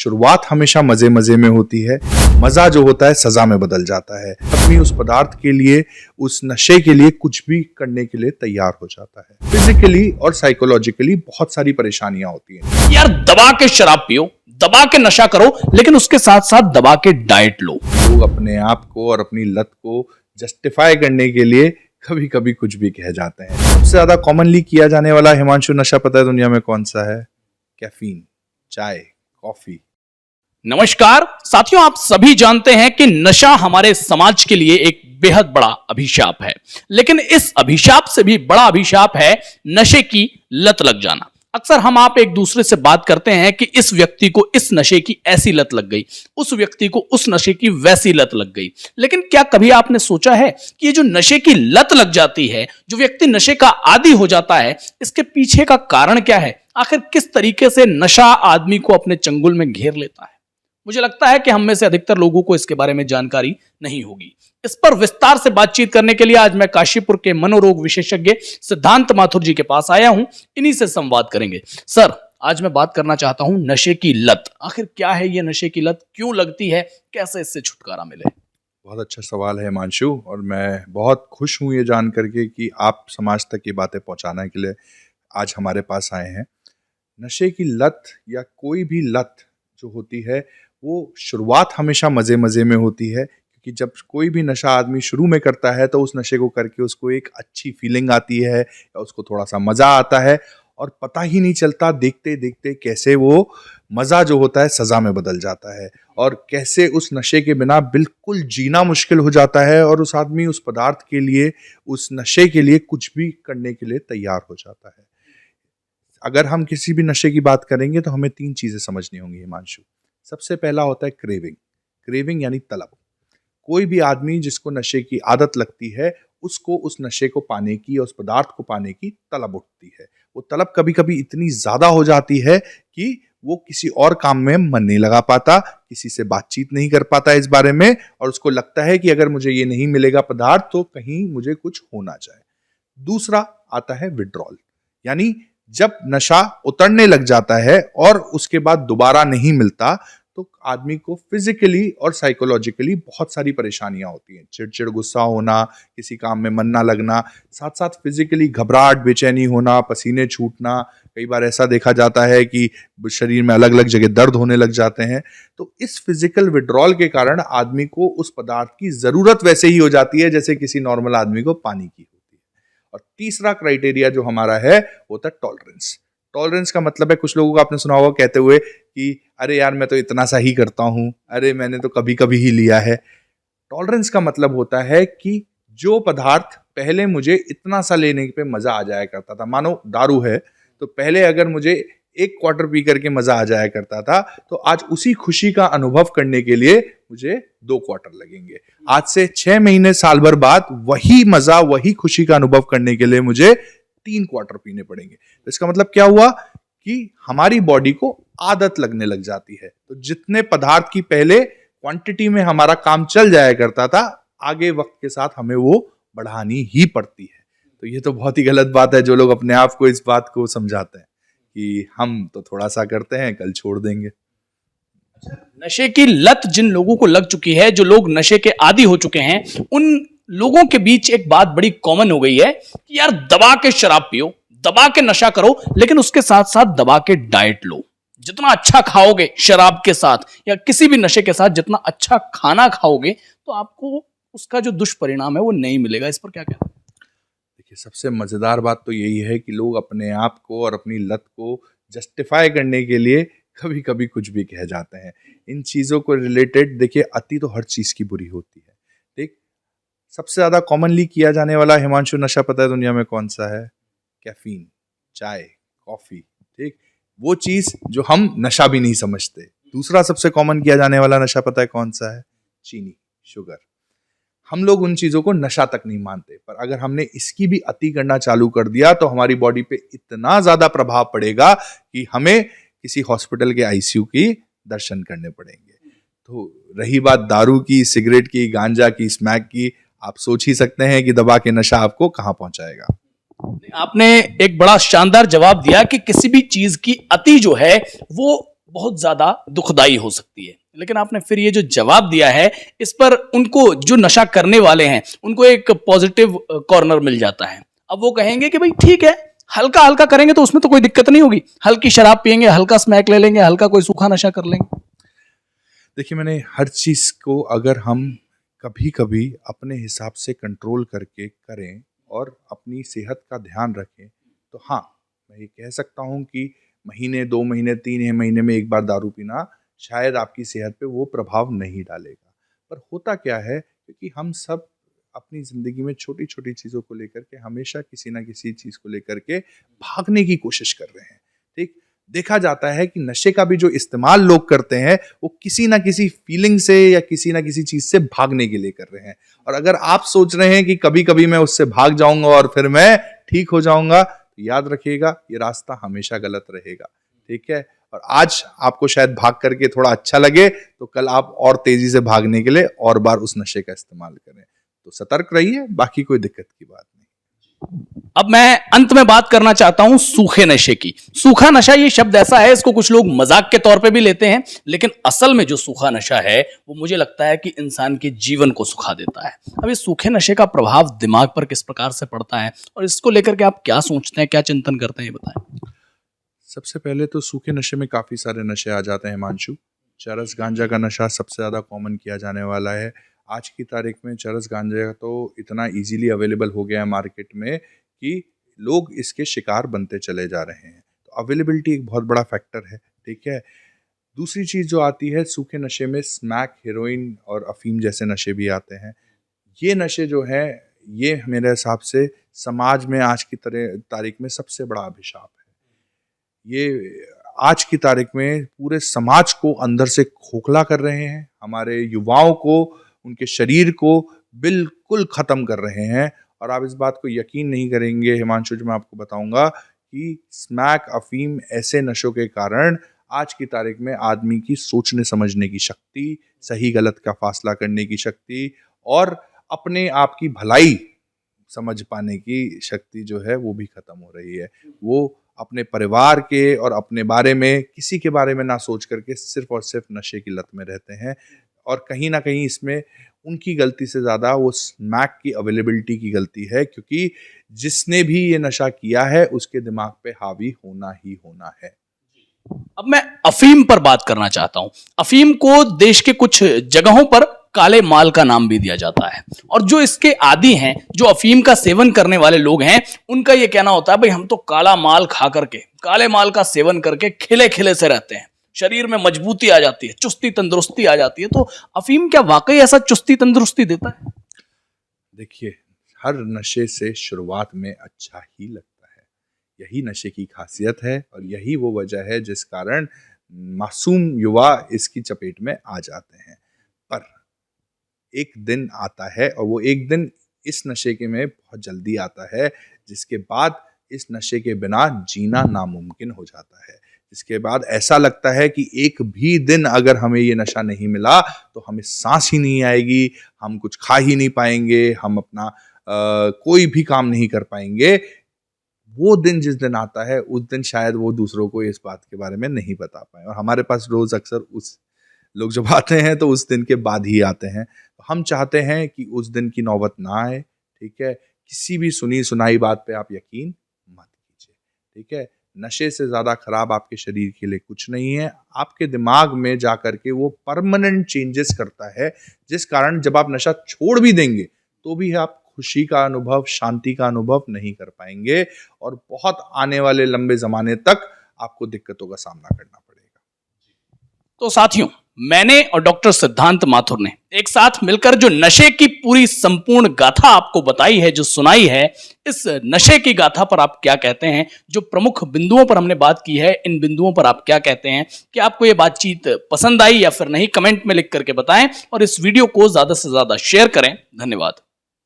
शुरुआत हमेशा मजे मजे में होती है, मजा जो होता है सजा में बदल जाता है। आदमी उस पदार्थ के लिए, उस नशे के लिए कुछ भी करने के लिए तैयार हो जाता है। फिजिकली और साइकोलॉजिकली बहुत सारी परेशानियां होती हैं। यार दबा के शराब पियो, दबा के नशा करो, लेकिन उसके साथ साथ दबा के डाइट लो। लोग अपने आप को और अपनी लत को जस्टिफाई करने के लिए कभी कभी कुछ भी कह जाते हैं। सबसे ज्यादा कॉमनली किया जाने वाला हिमांशु नशा पता है दुनिया में कौन सा है? कैफीन, चाय, कॉफी। नमस्कार साथियों, आप सभी जानते हैं कि नशा हमारे समाज के लिए एक बेहद बड़ा अभिशाप है, लेकिन इस अभिशाप से भी बड़ा अभिशाप है नशे की लत लग जाना। अक्सर हम आप एक दूसरे से बात करते हैं कि इस व्यक्ति को इस नशे की ऐसी लत लग गई, उस व्यक्ति को उस नशे की वैसी लत लग गई। लेकिन क्या कभी आपने सोचा है कि ये जो नशे की लत लग जाती है, जो व्यक्ति नशे का आदी हो जाता है, इसके पीछे का कारण क्या है? आखिर किस तरीके से नशा आदमी को अपने चंगुल में घेर लेता है? मुझे लगता है कि हम में से अधिकतर लोगों को इसके बारे में जानकारी नहीं होगी। इस पर विस्तार से बातचीत करने के लिए आज मैं काशीपुर के मनोरोग विशेषज्ञ सिद्धांत माथुर जी के पास आया हूं। इन्हीं से संवाद करेंगे। सर, आज मैं बात करना चाहता हूं नशे की लत। आखिर क्या है ये नशे की लत, क्यों लगती है, कैसे इससे छुटकारा मिले? बहुत अच्छा सवाल है हिमांशु, और मैं बहुत खुश हूँ ये जान करके कि आप समाज तक ये बातें पहुंचाने के लिए आज हमारे पास आए हैं। नशे की लत या कोई भी लत जो होती है वो शुरुआत हमेशा मजे मजे में होती है, क्योंकि जब कोई भी नशा आदमी शुरू में करता है तो उस नशे को करके उसको एक अच्छी फीलिंग आती है या उसको थोड़ा सा मजा आता है, और पता ही नहीं चलता देखते देखते कैसे वो मजा जो होता है सजा में बदल जाता है, और कैसे उस नशे के बिना बिल्कुल जीना मुश्किल हो जाता है, और उस आदमी उस पदार्थ के लिए, उस नशे के लिए कुछ भी करने के लिए तैयार हो जाता है। अगर हम किसी भी नशे की बात करेंगे तो हमें 3 चीजें समझनी होंगी हिमांशु। सबसे पहला होता है क्रेविंग। क्रेविंग यानी तलब। कोई भी आदमी जिसको नशे की आदत लगती है, उसको उस नशे को पाने की, उस पदार्थ को पाने की तलब उठती है। वो तलब कभी कभी इतनी ज्यादा हो जाती है कि वो किसी और काम में मन नहीं लगा पाता, किसी से बातचीत नहीं कर पाता इस बारे में, और उसको लगता है कि अगर मुझे ये नहीं मिलेगा पदार्थ तो कहीं मुझे कुछ होना जाए। दूसरा आता है विड्रॉल, यानी जब नशा उतरने लग जाता है और उसके बाद दोबारा नहीं मिलता तो आदमी को फिजिकली और साइकोलॉजिकली बहुत सारी परेशानियां होती हैं। चिड़चिड़, गुस्सा होना, किसी काम में मन ना लगना, साथ साथ फिजिकली घबराहट, बेचैनी होना, पसीने छूटना। कई बार ऐसा देखा जाता है कि शरीर में अलग अलग जगह दर्द होने लग जाते हैं। तो इस फिजिकल विड्रॉल के कारण आदमी को उस पदार्थ की जरूरत वैसे ही हो जाती है जैसे किसी नॉर्मल आदमी को पानी की। और तीसरा क्राइटेरिया जो हमारा है वो था टॉलरेंस। टॉलरेंस का मतलब है, कुछ लोगों को आपने सुना होगा कहते हुए कि अरे यार मैं तो इतना सा ही करता हूं, अरे मैंने तो कभी कभी ही लिया है। टॉलरेंस का मतलब होता है कि जो पदार्थ पहले मुझे इतना सा लेने पे मजा आ जाया करता था, मानो दारू है तो पहले अगर मुझे 1 क्वार्टर पी करके मजा आ जाया करता था, तो आज उसी खुशी का अनुभव करने के लिए मुझे 2 क्वार्टर लगेंगे। आज से 6 महीने, साल भर बाद वही मजा, वही खुशी का अनुभव करने के लिए मुझे 3 क्वार्टर पीने पड़ेंगे। तो इसका मतलब क्या हुआ कि हमारी बॉडी को आदत लगने लग जाती है। तो जितने पदार्थ की पहले क्वांटिटी में हमारा काम चल जाया करता था, आगे वक्त के साथ हमें वो बढ़ानी ही पड़ती है। तो ये तो बहुत ही गलत बात है जो लोग अपने आप को इस बात को समझाते हैं कि हम तो थोड़ा सा करते हैं, कल छोड़ देंगे। नशे की लत जिन लोगों को लग चुकी है, जो लोग नशे के आदी हो चुके हैं, उन लोगों के बीच एक बात बड़ी कॉमन हो गई है कि यार दबा के शराब पियो, दबा के नशा करो, लेकिन उसके साथ साथ दबा के डाइट लो। जितना अच्छा खाओगे शराब के साथ या किसी भी नशे के साथ, जितना अच्छा खाना खाओगे, तो आपको उसका जो दुष्परिणाम है वो नहीं मिलेगा। इस पर क्या कहते हैं? देखिए, सबसे मजेदार बात तो यही है कि लोग अपने आप को और अपनी लत को जस्टिफाई करने के लिए कभी कभी कुछ भी कह जाते हैं। इन चीजों को रिलेटेड देखिए, अति तो हर चीज की बुरी होती है। ठीक, सबसे ज्यादा कॉमनली किया जाने वाला हिमांशु नशा पता है दुनिया में कौन सा है? कैफीन, चाय, कॉफी। ठीक, वो चीज जो हम नशा भी नहीं समझते। दूसरा सबसे कॉमन किया जाने वाला नशा पता है कौन सा है? चीनी, शुगर। हम लोग उन चीजों को नशा तक नहीं मानते, पर अगर हमने इसकी भी अति करना चालू कर दिया तो हमारी बॉडी पे इतना ज्यादा प्रभाव पड़ेगा कि हमें किसी हॉस्पिटल के आईसीयू की दर्शन करने पड़ेंगे। तो रही बात दारू की, सिगरेट की, गांजा की, स्मैक की, आप सोच ही सकते हैं कि दबा के नशा आपको कहां पहुंचाएगा। आपने एक बड़ा शानदार जवाब दिया कि किसी भी चीज की अति जो है वो बहुत ज्यादा दुखदाई हो सकती है। लेकिन आपने फिर ये जो जवाब दिया है, इस पर उनको, जो नशा करने वाले हैं, उनको एक पॉजिटिव कॉर्नर मिल जाता है। अब वो कहेंगे कि भाई ठीक है, हल्का हल्का करेंगे तो उसमें तो कोई दिक्कत नहीं होगी, हल्की शराब पियेंगे, हल्का स्मैक ले लेंगे, हल्का कोई सूखा नशा कर लेंगे। देखिए, मैंने हर चीज़ को अगर हम कभी कभी अपने हिसाब से कंट्रोल करके करें और अपनी सेहत का ध्यान रखें, तो हाँ, मैं ये कह सकता हूँ कि महीने 2 महीने 3 महीने में एक बार दारू पीना शायद आपकी सेहत पे वो प्रभाव नहीं डालेगा। पर होता क्या है, क्योंकि हम सब अपनी ज़िंदगी में छोटी छोटी चीज़ों को लेकर के हमेशा किसी ना किसी चीज़ को लेकर के भागने की कोशिश कर रहे हैं। ठीक, देखा जाता है कि नशे का भी जो इस्तेमाल लोग करते हैं वो किसी ना किसी फीलिंग से या किसी ना किसी चीज़ से भागने के लिए कर रहे हैं। और अगर आप सोच रहे हैं कि कभी कभी मैं उससे भाग जाऊंगा और फिर मैं ठीक हो जाऊंगा, तो याद रखिएगा, ये रास्ता हमेशा गलत रहेगा। ठीक है, और आज आपको शायद भाग करके थोड़ा अच्छा लगे, तो कल आप और तेजी से भागने के लिए और बार उस नशे का इस्तेमाल करें। तो सतर्क रहिए, बाकी कोई दिक्कत की बात नहीं। अब मैं अंत में बात करना चाहता हूं सूखे नशे की। सूखा नशा, ये शब्द ऐसा है, इसको कुछ लोग मजाक के तौर पे भी लेते हैं, लेकिन असल में जो सूखा नशा है वो मुझे लगता है कि इंसान के जीवन को सुखा देता है। अब इस सूखे नशे का प्रभाव दिमाग पर किस प्रकार से पड़ता है और इसको लेकर के आप क्या सोचते हैं, क्या चिंतन करते हैं, ये बताएं। सबसे पहले तो सूखे नशे में काफ़ी सारे नशे आ जाते हैं हिमांशु। चरस गांजा का नशा सबसे ज़्यादा कॉमन किया जाने वाला है। आज की तारीख में चरस गांजा तो इतना इजीली अवेलेबल हो गया है मार्केट में कि लोग इसके शिकार बनते चले जा रहे हैं। तो अवेलेबिलिटी एक बहुत बड़ा फैक्टर है। ठीक है, दूसरी चीज़ जो आती है सूखे नशे में, स्मैक, हेरोइन और अफीम जैसे नशे भी आते हैं। ये नशे जो हैं, ये मेरे हिसाब से समाज में आज की तारीख में सबसे बड़ा अभिशाप है। ये आज की तारीख में पूरे समाज को अंदर से खोखला कर रहे हैं, हमारे युवाओं को, उनके शरीर को बिल्कुल ख़त्म कर रहे हैं। और आप इस बात को यकीन नहीं करेंगे हिमांशु, जो मैं आपको बताऊंगा कि स्मैक, अफीम ऐसे नशों के कारण आज की तारीख में आदमी की सोचने समझने की शक्ति, सही गलत का फासला करने की शक्ति और अपने आप की भलाई समझ पाने की शक्ति जो है वो भी ख़त्म हो रही है। वो अपने परिवार के और अपने बारे में, किसी के बारे में ना सोच करके सिर्फ और सिर्फ नशे की लत में रहते हैं। और कहीं ना कहीं इसमें उनकी गलती से ज़्यादा वो स्मैक की अवेलेबिलिटी की गलती है, क्योंकि जिसने भी ये नशा किया है उसके दिमाग पे हावी होना ही होना है। अब मैं अफीम पर बात करना चाहता हूं। अफीम को देश के कुछ जगहों पर काले माल का नाम भी दिया जाता है, और जो इसके आदी हैं, जो अफीम का सेवन करने वाले लोग हैं, उनका ये कहना होता है भाई हम तो काला माल खा करके, काले माल का सेवन करके खिले खिले से रहते हैं, शरीर में मजबूती आ जाती है, चुस्ती तंदुरुस्ती आ जाती है। तो अफीम क्या वाकई ऐसा चुस्ती तंदुरुस्ती देता है? देखिए, हर नशे से शुरुआत में अच्छा ही लगता है, यही नशे की खासियत है और यही वो वजह है जिस कारण मासूम युवा इसकी चपेट में आ जाते हैं। पर एक दिन आता है, और वो एक दिन इस नशे के में बहुत जल्दी आता है, जिसके बाद इस नशे के बिना जीना नामुमकिन हो जाता है। इसके बाद ऐसा लगता है कि एक भी दिन अगर हमें ये नशा नहीं मिला तो हमें सांस ही नहीं आएगी, हम कुछ खा ही नहीं पाएंगे, हम अपना कोई भी काम नहीं कर पाएंगे। वो दिन जिस दिन आता है, उस दिन शायद वो दूसरों को इस बात के बारे में नहीं बता पाए, और हमारे पास रोज अक्सर उस लोग जब आते हैं तो उस दिन के बाद ही आते हैं। तो हम चाहते हैं कि उस दिन की नौबत ना आए। ठीक है, किसी भी सुनी सुनाई बात पे आप यकीन मत कीजिए। ठीक है, नशे से ज़्यादा खराब आपके शरीर के लिए कुछ नहीं है। आपके दिमाग में जा कर के वो परमानेंट चेंजेस करता है, जिस कारण जब आप नशा छोड़ भी देंगे तो भी आप खुशी का अनुभव, शांति का अनुभव नहीं कर पाएंगे, और बहुत आने वाले लंबे ज़माने तक आपको दिक्कतों का सामना करना पड़ेगा। तो साथियों, मैंने और डॉक्टर सिद्धांत माथुर ने एक साथ मिलकर जो नशे की पूरी संपूर्ण गाथा आपको बताई है, जो सुनाई है, इस नशे की गाथा पर आप क्या कहते हैं? जो प्रमुख बिंदुओं पर हमने बात की है, इन बिंदुओं पर आप क्या कहते हैं? कि आपको ये बातचीत पसंद आई या फिर नहीं? कमेंट में लिख करके बताएं और इस वीडियो को ज्यादा से ज्यादा शेयर करें। धन्यवाद।